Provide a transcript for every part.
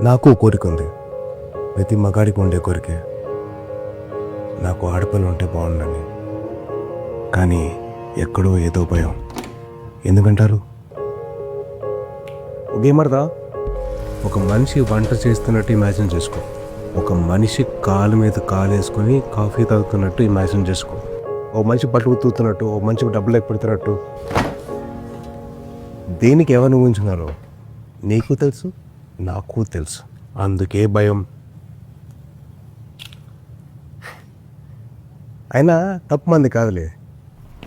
నాకు కోరిక ఉంది, ప్రతి మగాడికి ఉండే కోరికే, నాకు ఆడపిల్ల ఉంటే బాగుండని. కానీ ఎక్కడో ఏదో భయం. ఎందుకంటారు? గేమర్దా, ఒక మనిషి వంట చేస్తున్నట్టు ఇమాజిన్ చేసుకో. ఒక మనిషి కాలు మీద కాలు వేసుకొని కాఫీ తాగుతున్నట్టు ఇమాజిన్ చేసుకో. ఓ మనిషి బట్టలు ఉతుకుతున్నట్టు, ఓ మనిషి డబ్బులు పెడుతున్నట్టు. దేనికి ఎవరిని ఊహించున్నారో నీకు తెలుసు, నాకు తెలుసు. అందుకే భయం. అయినా తప్పు మంది కాదులే.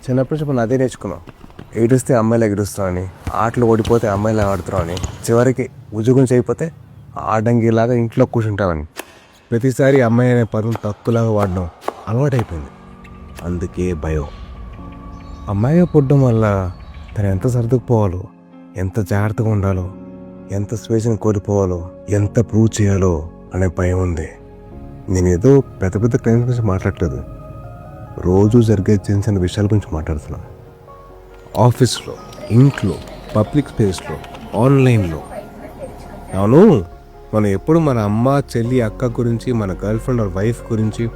చిన్నప్పటి నుంచి మనం అదే నేర్చుకున్నాం. ఏడుస్తే అమ్మాయిలు ఎగురుస్తామని, ఆటలు ఓడిపోతే అమ్మాయిలు ఆడుతున్నామని, చివరికి ఉద్యోగం చేయకపోతే ఆడంగిలాగా ఇంట్లో కూర్చుంటామని. ప్రతిసారి అమ్మాయి అనే పదం తక్కువలాగా వాడడం అలవాటైపోయింది. అందుకే భయం. అమ్మాయిగా పుట్టడం వల్ల తను ఎంత సర్దుకుపోవాలో, ఎంత జాగ్రత్తగా ఉండాలో, ఎంత స్వేచ్ఛను కోల్పోవాలో, ఎంత ప్రూవ్ చేయాలో అనే భయం ఉంది. నేనేదో పెద్ద పెద్ద క్లైమ్స్ గురించి మాట్లాడలేదు, రోజు జరిగే చిన్న చిన్న విషయాల గురించి మాట్లాడుతున్నాను. ఆఫీస్లో, ఇంట్లో, పబ్లిక్ స్పేస్లో, ఆన్లైన్లో. అవును, మనం ఎప్పుడు మన అమ్మ, చెల్లి, అక్క గురించి, మన గర్ల్ ఫ్రెండ్ ఆర్ వైఫ్ గురించి,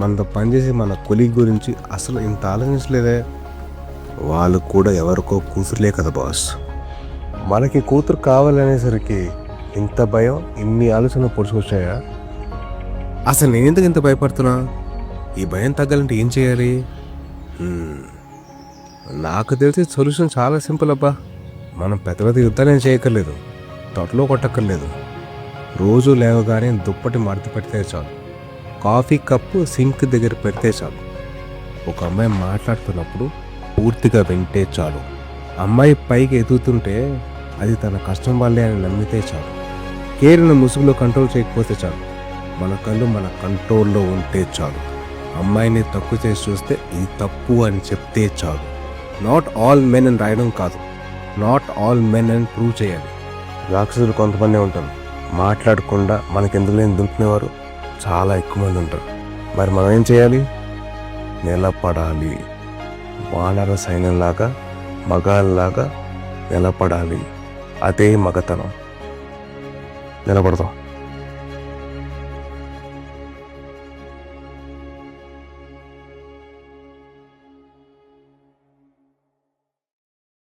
మనతో పనిచేసే మన కొలీగ్ గురించి అసలు ఇంత ఆలోచించలేదే. వాళ్ళు కూడా ఎవరికో కూతురులే కదా బాస్. మనకి కూతురు కావాలనేసరికి ఇంత భయం, ఇన్ని ఆలోచనలు పొడుచుకొచ్చాయా? అసలు నేను ఎందుకు ఇంత భయపడుతున్నా? ఈ భయం తగ్గాలంటే ఏం చేయాలి? నాకు తెలిసి సొల్యూషన్ చాలా సింపుల్ అబ్బా. మనం పెద్ద పెద్ద యుద్ధాలు చేయక్కర్లేదు, తొట్టలో కొట్టక్కర్లేదు. రోజు లేవగానే దుప్పటి మడత పెడితే చాలు, కాఫీ కప్పు సింక్ దగ్గర పెడితే చాలు, ఒక అమ్మాయి మాట్లాడుతున్నప్పుడు పూర్తిగా వింటే చాలు, అమ్మాయి పైకి ఎదుగుతుంటే అది తన కష్టం వల్లే అని నమ్మితే చాలు, కేరును ముసుగులో కంట్రోల్ చేయకపోతే చాలు, మన కళ్ళు మన కంట్రోల్లో ఉంటే చాలు, అమ్మాయిని తక్కువ చేసి చూస్తే ఇది తప్పు అని చెప్తే చాలు. నాట్ ఆల్ మెన్ అని రాయడం కాదు, నాట్ ఆల్ మెన్ అని ప్రూవ్ చేయాలి. రాక్షసులు కొంతమంది ఉంటారు, మాట్లాడకుండా మనకెందుకు లేని దుంపునేవారు చాలా ఎక్కువ మంది ఉంటారు. మరి మనం ఏం చేయాలి? నిలబడాలి. వానర సైన్యంలాగా, మగాళ్ళలాగా నిలబడాలి. అదే మగతనం. నిలబడదాం.